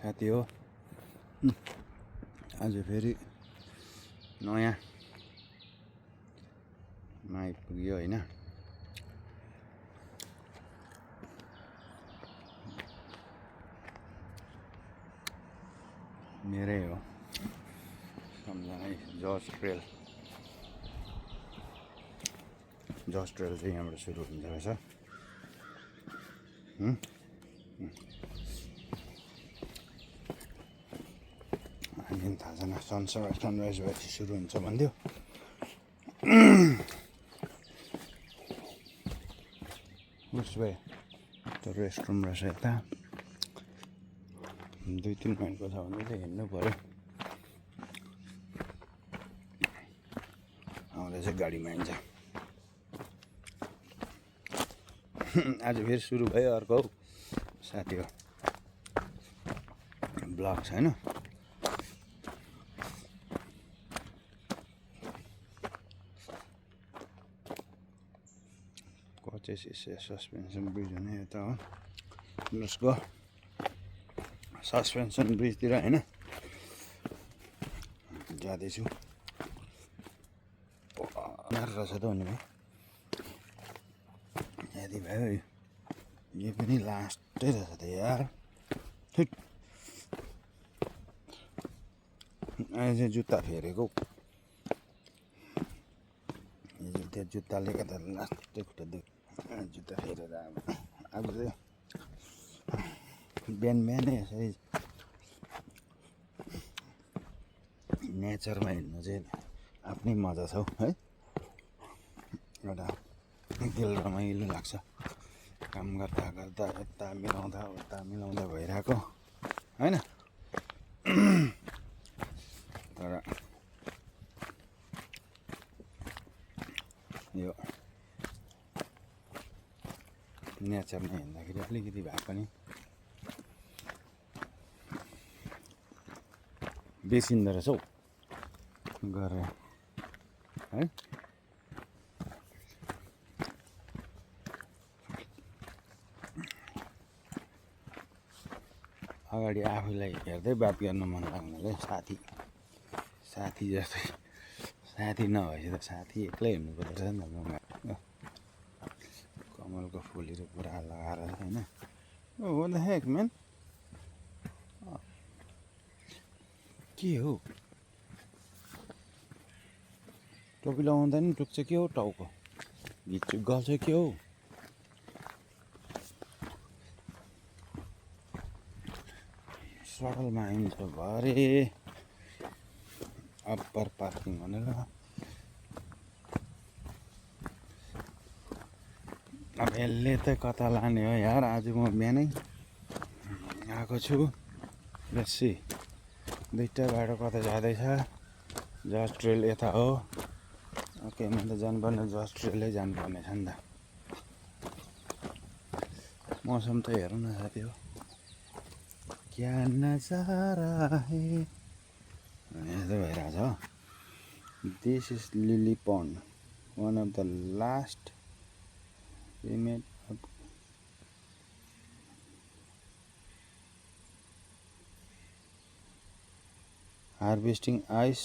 साथी हो। आज फेरि नयाँ आइपुग्यो होइन। मेरै हो सम्झना जर्ज ट्रेल। जर्ज ट्रेल चाहिँ यहाँबाट सुरु हुन्छ रहेछ। हामीलाई थाहा छैन सनराइज भएपछि सुरु हुन्छ भन्थ्यो। उसो भए त्यो रेस्टरुम रहेछ यता 2-3 माइलको छ भने चाहिँ हिँड्नु पऱ्यो। आउँदैछ गाडीमा हिँड्छ। आज फेरि सुरु भयो अर्को साथी हो ब्लग छैन। सस्पेन्सन ब्रिज हुने यता हो। उसको सस्पेन्सन ब्रिजतिर होइन जाँदैछु। रहेछ त नि यदि भयो यो पनि लास्टै रहेछ त यार। अहिले चाहिँ जुत्ता फेरेको त्यो जुत्ताले गर्दा लास्टै खुट्टा जुत्ता फेरेर अब चाहिँ बिहानै यसरी नेचरमा हिँड्नु चाहिँ आफ्नै मजा छ है। एउटा दिल रमाइलो लाग्छ। काम गर्दा गर्दा यता मिलाउँदा उता मिलाउँदा भइरहेको होइन। तर यो नेचरमा हिँड्दाखेरि अलिकति भए पनि बेसिन्दो रहेछ हौ गरेर है। अगाडि आफूलाई हेर्दै बात गर्न मन लाग्नेले साथी जस्तै साथी नभएपछि त साथी एक्लै हिँड्नु पर्दो रहेछ नि त। कमलको फुलहरू पुरा लगाएर होइन। हो द हेक म्यान के हो टोपी लगाउँदा नि टुक्छ के हो टाउको भित्र गल्छ के हो। सडलमा आइन्छ भरे अप्पर पार्किङ भनेर। अब यसले त कता लाने हो यार। आज म बिहानै आएको छु। बेसी दुईवटा बाटो कता जाँदैछ। जर्ज ट्रेल यता हो। ओके म त जानुपर्ने जर्ज ट्रेलै जानुपर्ने छ नि त। मौसम त हेरौँ न साथी हो क्या नजारा है यस्तो भइरहेछ हो। This is lily pond one of the last remain harvesting ice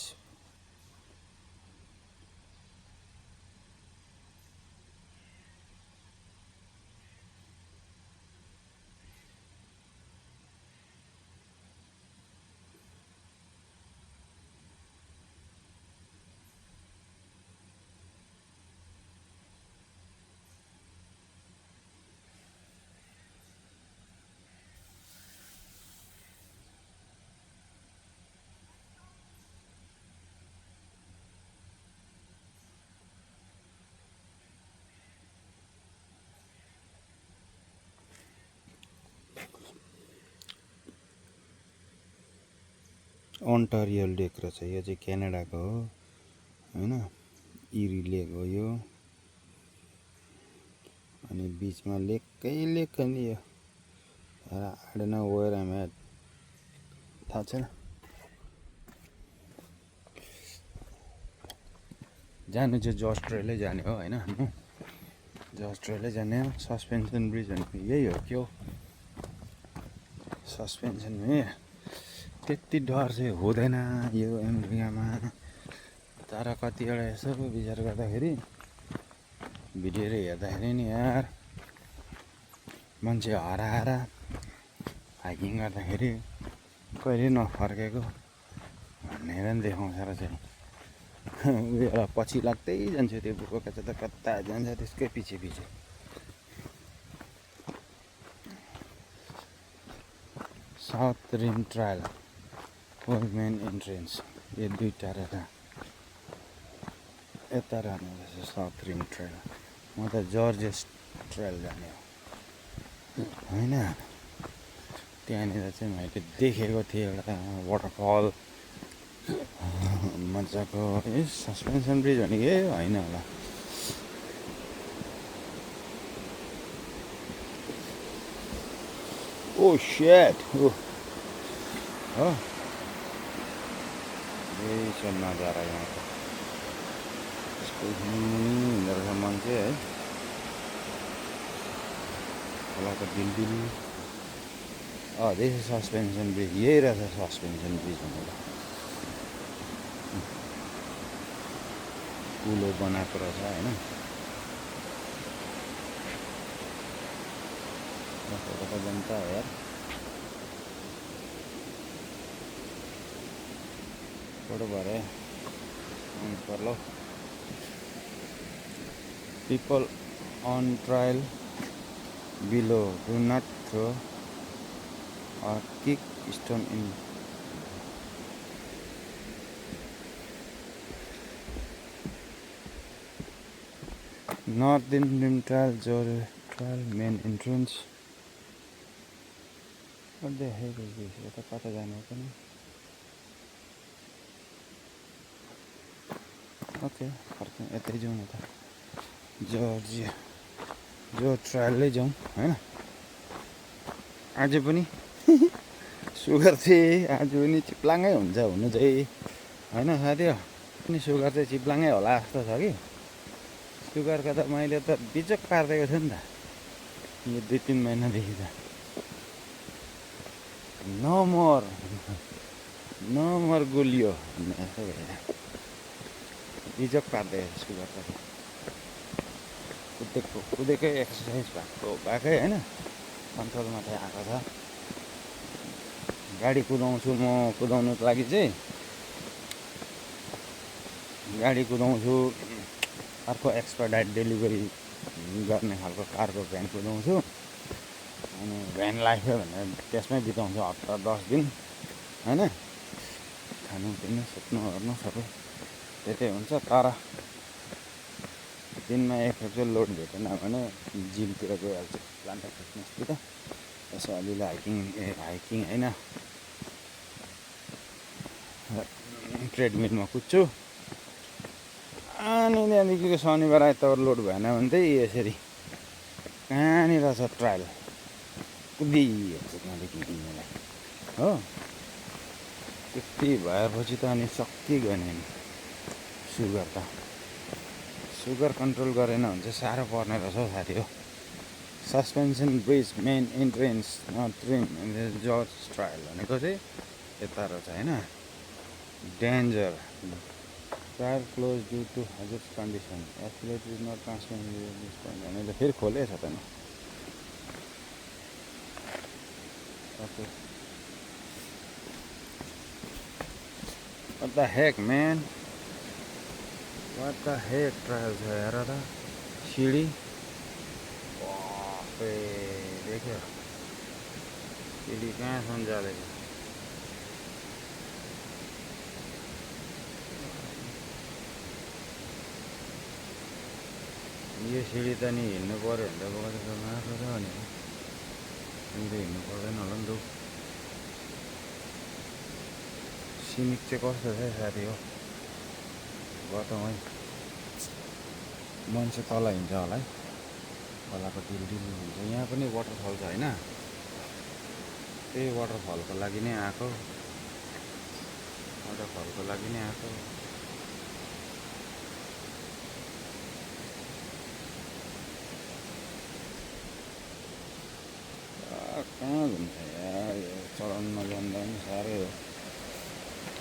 Ontario lake रहेछ। यो चाहिँ क्यानाडाको हो होइन। इरी लेक हो यो। अनि बिचमा लेकै लेक नि यो। I don't know where I am at थाहा छैन। जानु चाहिँ जर्ज ट्रेलै जाने हो होइन। जर्ज ट्रेलै जाने हो। सस्पेन्सन ब्रिज भनेको यही हो क्या हो। सस्पेन्सन त्यति डर चाहिँ हुँदैन यो अमेरिकामा। तर कतिवटा यसो विचार गर्दाखेरि भिडियोहरू हेर्दाखेरि नि यार मान्छे हराएर हाइकिङ गर्दाखेरि कहिले नफर्केको भनेर नि देखाउँछ र चाहिँ उयो पछि लाग्दै जान्छ त्यो बुको कता जान्छ त्यसकै पछि पछि। South rim trail old main entrance यो दुईवटा रहेछ। यता रहने रहेछ साउथ रिम ट्रायल। म त जर्जेस ट्रायल जाने हो होइन। त्यहाँनिर चाहिँ मैले देखेको थिएँ एउटा वाटरफल मजाको। ए सस्पेन्सन ब्रिज भनेको ए होइन होला। ओ सेट हो यही छ नजारा यहाँको। मुनि हिँड्दो रहेछ मान्छे है। खोलाको दिलदिल this is सस्पेन्सन ब्रिज। यही रहेछ सस्पेन्सन ब्रिज भनेर पुलो बनाएको रहेछ होइन। फोटो जनता हो यार। फोटो भरे Pirlo. People on trial below do not throw or kick stone in. North Rim Trial, Jor Trial main entrance. What the heck is this? What pata jane ho pani? Okay, फर्क यतै जाउँ न त। जर्जिया जो ट्रायलै जाउँ होइन। आज पनि सुगर चाहिँ आज पनि चिप्लाङ्गै हुन्छ हुनु चाहिँ होइन साथी। पनि सुगर चाहिँ चिप्लाङ्गै होला जस्तो छ कि। सुगरको त मैले त बिजोक पारिदिएको छु नि त यो 2-3 महिनादेखि त। नो मोर गुलियो भन्ने जस्तो भयो। बिजोक पारिदिएको सुगर त कुदेकै एक्सर्साइज भएकै होइन कन्ट्रोलमा चाहिँ आएको छ। गाडी कुदाउँछु म। कुदाउनुको लागि चाहिँ गाडी कुदाउँछु। अर्को एक्सपर्टाइट डेलिभरी गर्ने खालको कारको भ्यान कुदाउँछु। अनि भ्यान लाग्यो भने त्यसमै बिताउँछु हप्ता 10 दिन होइन। खानु पिउनु सुत्नु ओर्नु सबै त्यतै हुन्छ। तर दिनमा एकखेप चाहिँ लोड भेटेन भने जिमतिर गइहाल्छु प्लान्टर फिटनेसतिर। यसो अलिअलि हाइकिङ होइन ट्रेडमिलमा कुद्छु। अनि त्यहाँदेखि शनिबार आइतबार लोड भएन भने चाहिँ यसरी कहाँनिर छ ट्रायल कुदिहाल्छु त्यहाँदेखि किन्नलाई हो। त्यति भएपछि त अनि सकिगयो नि सुगर कन्ट्रोल गरेन भने चाहिँ साह्रो पर्ने रहेछ हौ साथी हो। Suspension bridge main entrance north rim gorge trail भनेको चाहिँ यता रहेछ होइन। Danger trail closed due to hazards condition athlete is not transfer भनेर फेरि खोलेछ त नि। Okay What the heck man? What the heck trail छ हेर त सिडी। देख्यो सिडी कहाँसम्म जाँदैछ। यो सिडी त नि हिँड्नु पऱ्यो भने त बगाएको माथि छ भनेको। अनि त हिँड्नु पर्दैन होला नि त। सिनिक चाहिँ कस्तो छ साथी हो। बताउँ है मान्छे तल हिँड्छ होला है। खोलाको दिलदिल हुन्छ। यहाँ पनि वाटरफल छ होइन। त्यही वाटरफलको लागि नै आएको। कहाँ घुम्छ यार यो चढाउन जान्दा पनि साह्रै हो।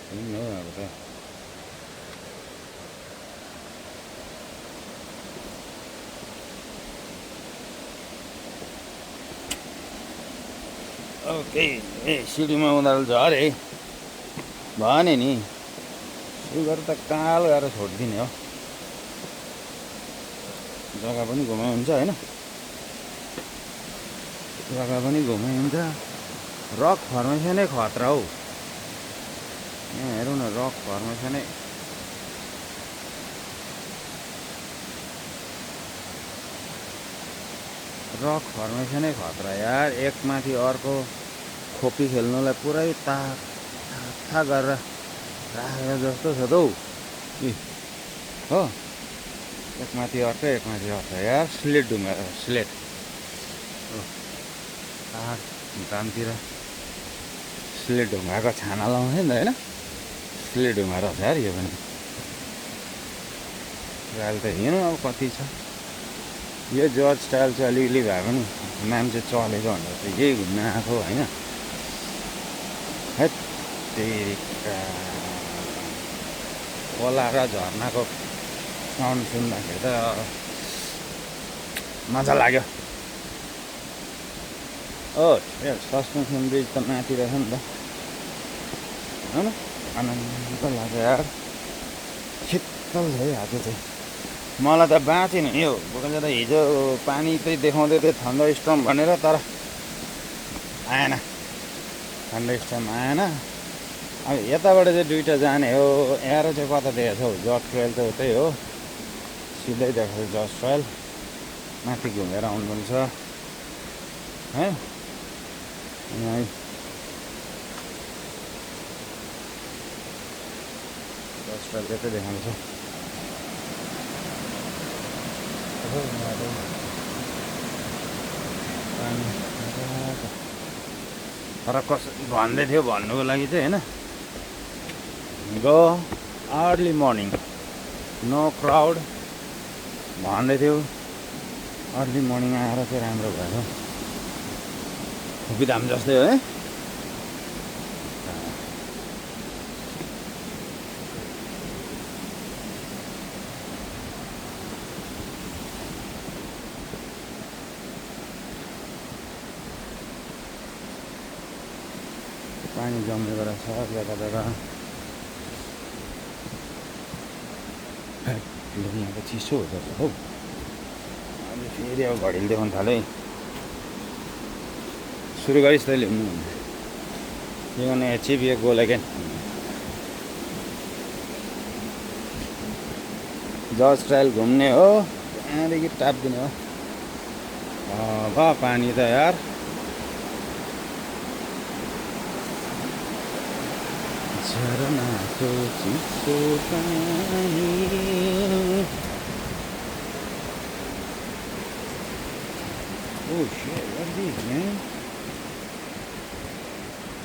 हो अब त ओके ए सिडीमा उनीहरू झरे भने नि सुगर त कालो गरेर छोडिदिने हो जग्गा पनि घुमाइ हुन्छ होइन जग्गा पनि घुमाइ हुन्छ रक फर्मेसनै खतरा हौ यहाँ हेरौँ न रक फर्मेसनै रक फर्मेसनै खतरा यार एकमाथि अर्को खोपी खेल्नुलाई पुरै था गरेर राखेको जस्तो छ त हौ हो एकमाथि अर्को यार स्लेट ढुङ्गा स्लेट पहाड भुटानतिर स्लेट ढुङ्गाको छाना लाउँछ नि त होइन स्लेट ढुङ्गा रहेछ यार यो पनि अहिले त हेर्नु अब कति छ यो जर्ज स्टाइल चाहिँ अलिअलि भए पनि नाम चाहिँ चलेको भनेर चाहिँ यही घुम्न आएको होइन है तेरिका खोला र झर्नाको साउन्ड सुन्दाखेरि त मजा लाग्यो ओ ए सस्पेन्सन ब्रिज त माथि रहेछ नि त होइन आनन्द लाग्यो यार शीतल छ है आज चाहिँ मलाई त बाँचेन यो बोकेर त हिजो पानी चाहिँ देखाउँदै थियो थन्डर स्टर्म भनेर तर आएन थन्डर स्टर्म आएन अब यताबाट चाहिँ दुइटा जाने हो एरो चाहिँ कता देखाएको छ हौ जर्ज ट्रेल त उतै हो सिधै देखाएको छ जर्ज ट्रेल माथि घुमेर आउनुपर्ने छ है यहाँ जर्ज ट्रेल यतै देखाएको छ तर कसरी भन्दै थियो भन्नुको लागि चाहिँ होइन go early morning know crowd भन्दै थियो अर्ली मर्निङ आएर चाहिँ राम्रो भयो खोपीधाम जस्तै हो है पानी जमेको रहेछ जग्गा जग्गा यहाँको चिसो हुँदो रहेछ हौ अहिले फेरि अब घडीले देखाउनु थाल्यो है सुरु गरिस् तैँले हुनु यो गर्ने एचिभ यो गोल अगेन जर्ज ट्रायल घुम्ने हो त्यहाँदेखि टापिदिने हो अब पानी त यार झरनाको चिसो पानी Oh shit, what are these, man?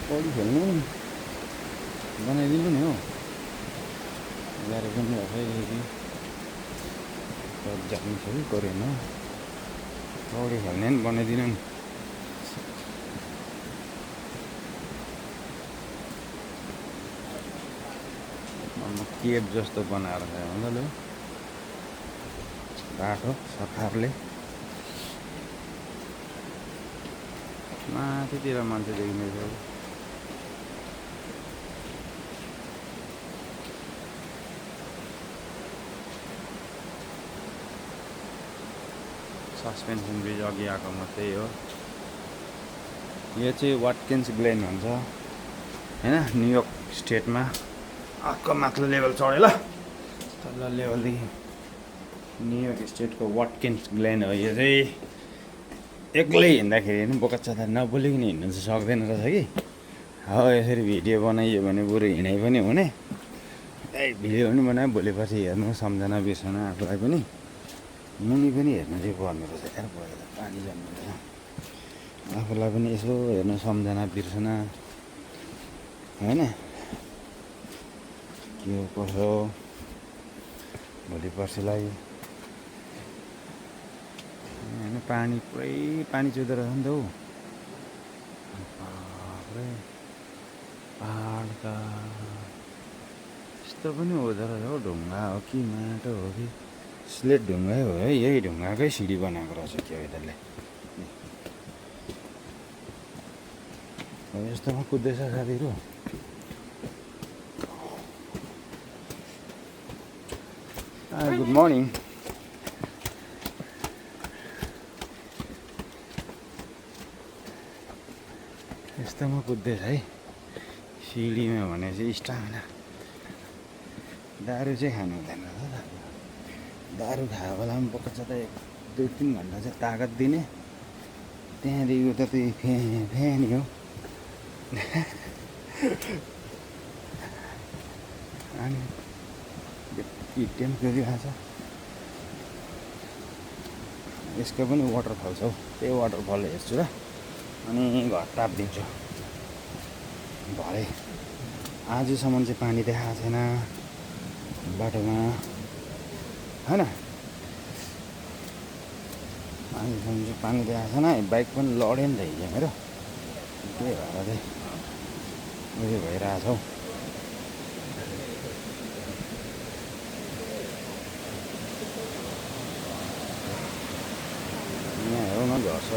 पौडी खेल्नु बनाइदिनु नि हौ गाडी पनि फेरि जानु छ कि कोरियामा पौडी खेल्ने नि बनाइदिनु नि केब जस्तो बनाएर मजाले बाटो सरकारले माथितिर मान्छे देखिँदैछ सस्पेन्सन ब्रिज अघि आएको मात्रै हो यो चाहिँ वाटकिन्स ग्लेन भन्छ होइन न्युयोर्क स्टेटमा अर्को माथिल्लो लेभल चढ्यो ल तल्लो लेभलदेखि न्युयोर्क स्टेटको वाटकिन्स ग्लेन हो यो चाहिँ एक्लै हिँड्दाखेरि पनि बोकाच्चा नबोलिकन हिँड्नु चाहिँ सक्दैन रहेछ कि हो यसरी भिडियो बनाइयो भने बरु हिँडाइ पनि हुने भिडियो पनि बनायो भोलि पछि हेर्नु सम्झना बिर्सना आफूलाई पनि मुनि पनि हेर्नु चाहिँ पर्ने रहेछ यार भयो पानी जम्नु आफूलाई पनि यसो हेर्नु सम्झना बिर्सना होइन के हो कसो भोलि पर्सिलाई होइन पानी पुरै पानी चुहिँदो रहेछ नि त हौ बाफ्रे पहाड त यस्तो पनि हुँदो रहेछ हौ ढुङ्गा हो कि माटो हो कि स्लेट ढुङ्गै हो है यही ढुङ्गाकै सिडी बनाएको रहेछ क्या यिनीहरूले यस्तोमा कुद्दैछ साथीहरू गुड मर्निङ यस्तोमा कुद्दैछ है सिडीमा भनेपछि स्टामिना दारू चाहिँ खानु हुँदैन रहेछ दारू खाएको बेलामा पक्का त 2-3 घन्टा चाहिँ तागत दिने त्यहाँदेखि उता त्यही फ्यानी हो अनि टेम्प गरिरहेको छ यसको पनि वाटरफल छ हौ त्यही वाटरफल हेर्छु र अनि घर तापिदिन्छु भरे आजसम्म चाहिँ पानी देखाएको छैन बाटोमा होइन आजसम्म चाहिँ पानी देखाएको छैन बाइक पनि लड्यो नि त हिजो मेरो त्यही भएर चाहिँ उयो भइरहेछ हौ यहाँ हेरौँ न घर छ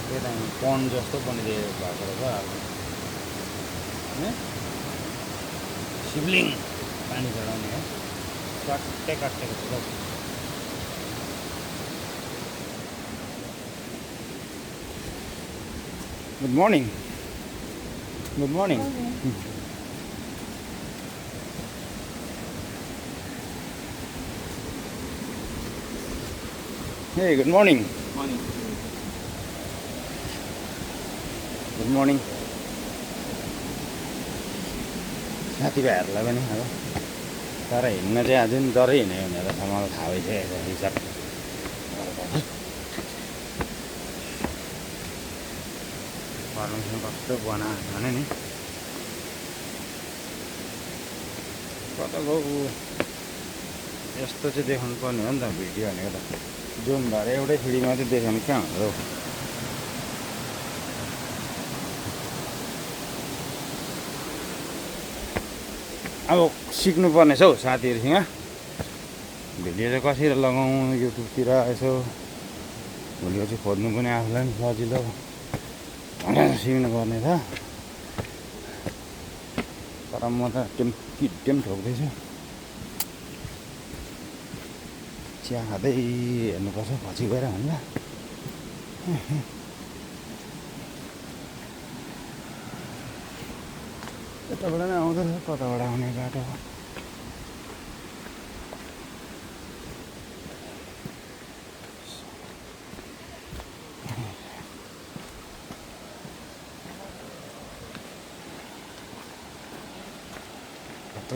त्यता पन्ड जस्तो बनिदिएको भएको रहेछ होइन शिवलिङ पानी चढाउने है काटेको छ good morning good morning Hey, good morning. Morning. Good morning. साथीभाइहरूलाई पनि अब तर हिँड्न चाहिँ आज नि डरै हिँड्यो भनेर त मलाई थाहा भइसकेको छ हिसाब परमिसन कस्तो बनाएको भने नि कता गयो यस्तो चाहिँ देखाउनु पर्ने हो नि त भिडियो भनेको त जुम भएर एउटै सिडीमा चाहिँ देखाउनु कहाँ हुन्छ हौ अब सिक्नुपर्ने छ हौ साथीहरूसँग भिडियो चाहिँ कसरी लगाउँ युट्युबतिर यसो भोलि चाहिँ खोज्नु पनि आफूलाई पनि सजिलो भनेर सिक्नु पर्ने छ तर म त टेम ठोक्दैछु चिया खाँदै हेर्नुपर्छ पछि गएर भन्दा यताबाट नै आउँदो रहेछ कताबाट आउने बाटो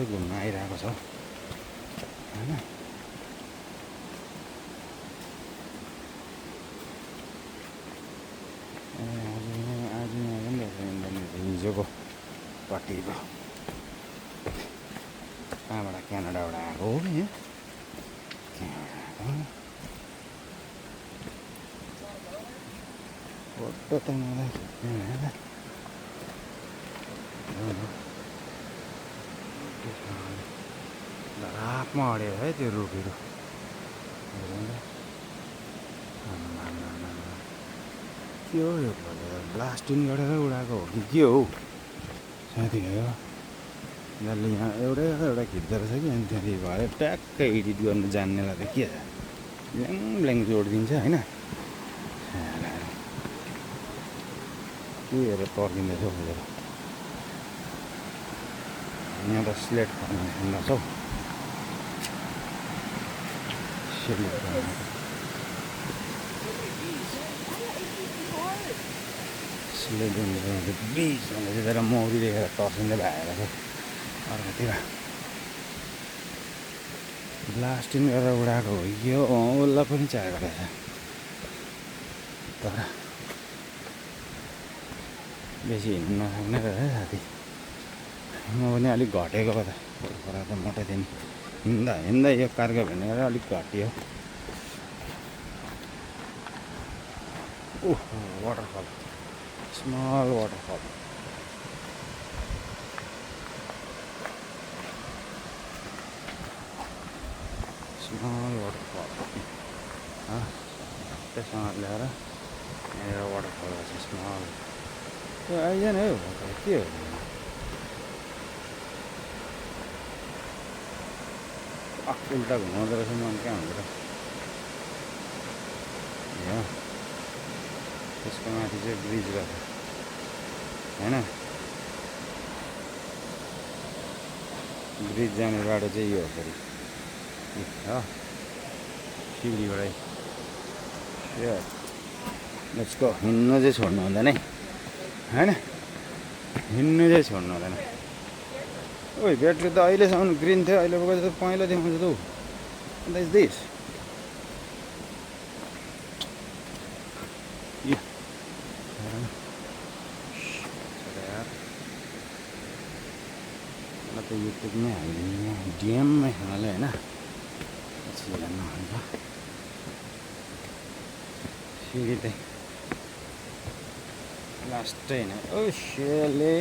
सबै घुम्न आइरहेको छ होइन हिजोको पार्टीको कहाँबाट क्यानाडाबाट आएको हो कि फोटो त मलाई रातमा अड्यो है त्यो रुखहरू के हो यो ब्लास्टिङ गरेर उडाएको हो कि के हो साथी हो जसले यहाँ एउटा खिच्दो रहेछ कि अनि त्यहाँदेखि भएर ट्याक्कै एडिट गर्नु जान्नेलाई त के ल्याङ जोडिदिन्छ होइन के हेरेर पर्खिँदैछ हौ यहाँ त स्लेट खानु छ हौ स्लेट ब्रिज भनेर चाहिँ तर मौरी देखेर तर्सिँदै भएर चाहिँ अर्कोतिर ब्लास्टिङ गरेर उडाएको हो यो उसलाई पनि चाहिएको रहेछ तर बेसी हिँड्नु नसक्ने रहेछ साथी म पनि अलिक घटेको पो त खोला त मोटो थिएँ हिँड्दा यो कार्गो भनेर अलिक घट्यो ओहो waterfall small waterfall small waterfall त्यसमा ल्याएर यहाँनिर वाटरफल छ स्मल त्यो आइजन है के हो उल्टा घुमाउँदो रहेछ मन कहाँ हुँदो रहेछ त्यसको माथि चाहिँ ब्रिज रहेछ होइन ब्रिज जाने बाटो चाहिँ यो हो फेरि हो सिलगढीबाटै लेट्स गो हिँड्नु चाहिँ छोड्नु हुँदैन है होइन हिँड्नु चाहिँ छोड्नु हुँदैन ओइ ब्याट्री त अहिलेसम्म ग्रिन थियो अहिले पो त पहेँलो देखाउँछ त अन्त इज दिस त युट्युबमै हालिदिनु डिएममै हाल्यो होइन पछि हेर्नु हुन्छ सिँढी चाहिँ लास्टै होइन ओ सेले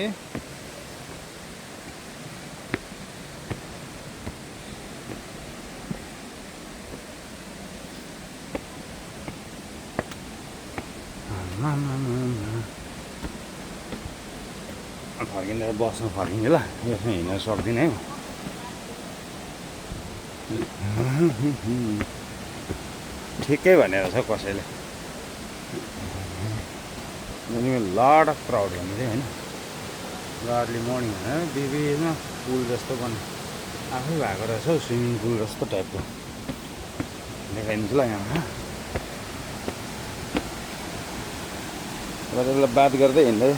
फर्किँदा बस्नु फर्किन्छ ल यसमा हिँड्न सक्दिनँ है ठिकै भनेर छ कसैले लड अफ क्राउड भन्ने चाहिँ होइन अर्ली मर्निङ होइन विभिन्न पुल जस्तो पनि आफै भएको रहेछ हौ स्विमिङ पुल जस्तो टाइपको देखाइदिन्छु ल यहाँ र बात गर्दै हिँड्दै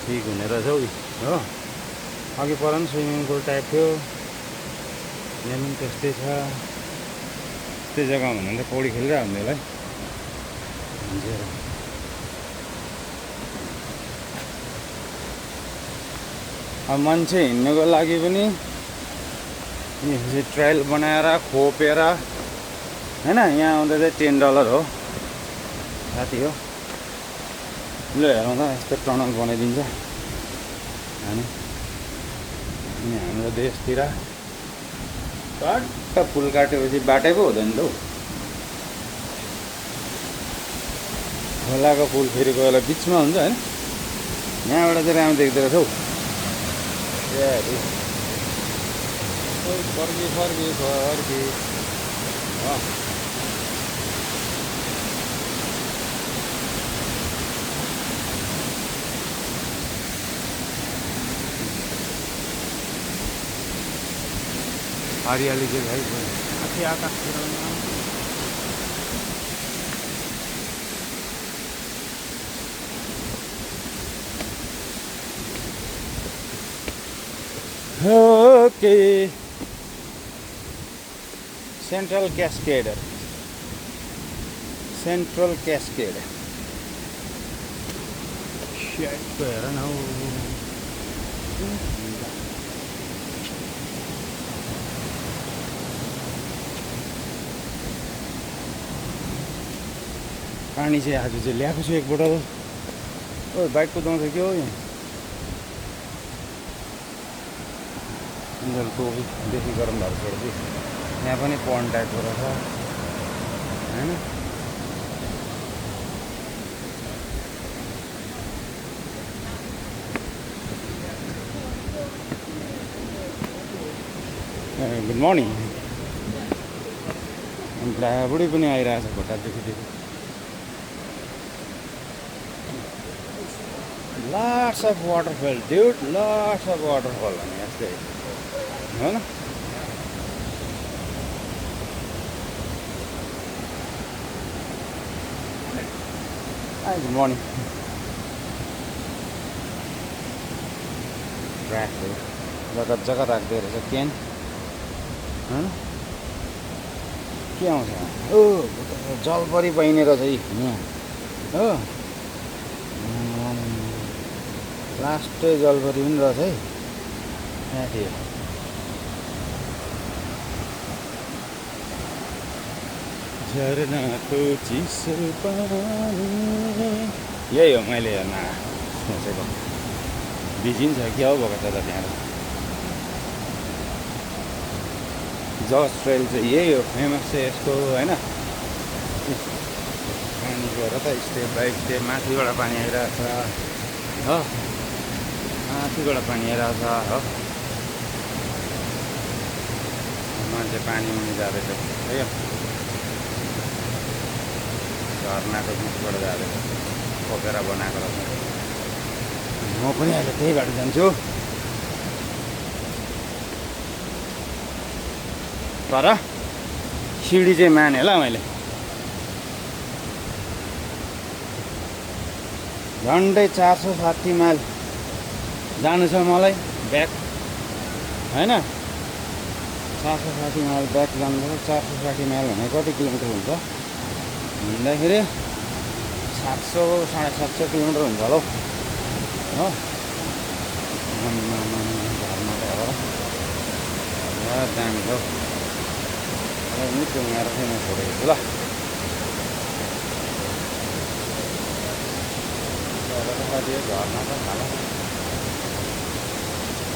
ठिक हुने रहेछ हौ हो अघि पर पनि स्विमिङ पुल टाइप थियो यहाँ पनि त्यस्तै छ त्यस्तै जग्गामा हुनु भने त पौडी खेलिरहेको हुन्थ्यो होला है अब मान्छे हिँड्नुको लागि पनि ट्रायल बनाएर खोपेर होइन यहाँ आउँदा चाहिँ $10 हो साथी हो ल हेरौँ त यस्तो टनल बनाइदिन्छ होइन हाम्रो देशतिर टट्ट पुल काटेपछि बाटै पो हुँदैन त हौ खोलाको पुल फेरि कोही बेला बिचमा हुन्छ होइन यहाँबाट चाहिँ राम्रो देख्दो रहेछ हौ फर्की फर्की फर्की हरियाली चाहिँ भाइ माथि आकाशतिर ओके सेन्ट्रल क्यास्केड हेर न हौ पानी चाहिँ आज चाहिँ ल्याएको छु एक बोतल ओ बाइक कुदाउँछ के हो यहाँ टोपी बेसी गरम भएको छोड्छु यहाँ पनि पन टाइपको रहेछ होइन गुड मर्निङ बुढी पनि आइरहेछ खुट्टादेखि lots of waterfall dude lots of waterfall अनि यस्तै होइन गुड मर्निङ राख्दै जग्गा राख्दै रहेछ क्यान होइन के आउँछ ओ जलपरी पाइने रहेछ यहाँ हो लास्टै जलपरी पनि रहेछ है माथि झरनाको चिसो पानी यही हो मैले हेर्न सोचेको बिजिन्छ क्या हो भएको त त्यहाँ जज ट्रेल चाहिँ यही हो फेमस चाहिँ यसको होइन पानी गएर त स्टेप बाई स्टेप माथिबाट पानी आइरहेछ हो माथिबाट पानी आइरहेछ हो मान्छे पानी मुनि जाँदैछ है झर्नाको बिचबाट जाँदैछ खोपेर बनाएको रहेछ म पनि अहिले त्यही बाटो जान्छु तर सिडी चाहिँ माने ल मैले झन्डै 460 माइल जानु छ मलाई ब्याक होइन 460 माइल ब्याक जानु 460 माइल भने कति किलोमिटर हुन्छ हिँड्दाखेरि 700-750 किलोमिटर हुन्छ होला हौ हो घरमा त हो दामी छ मिठो उनीहरू चाहिँ म छोडेको छु ल घरमा त खाला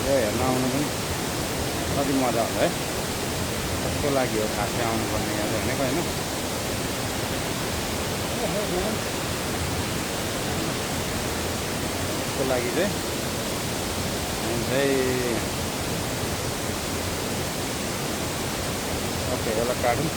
यो हेर्न आउनु पनि कति मजा हुन्छ है कसको लागि हो खासै आउनुपर्ने यहाँ भनेको होइन त्यसको लागि चाहिँ ओके यसलाई काटौँ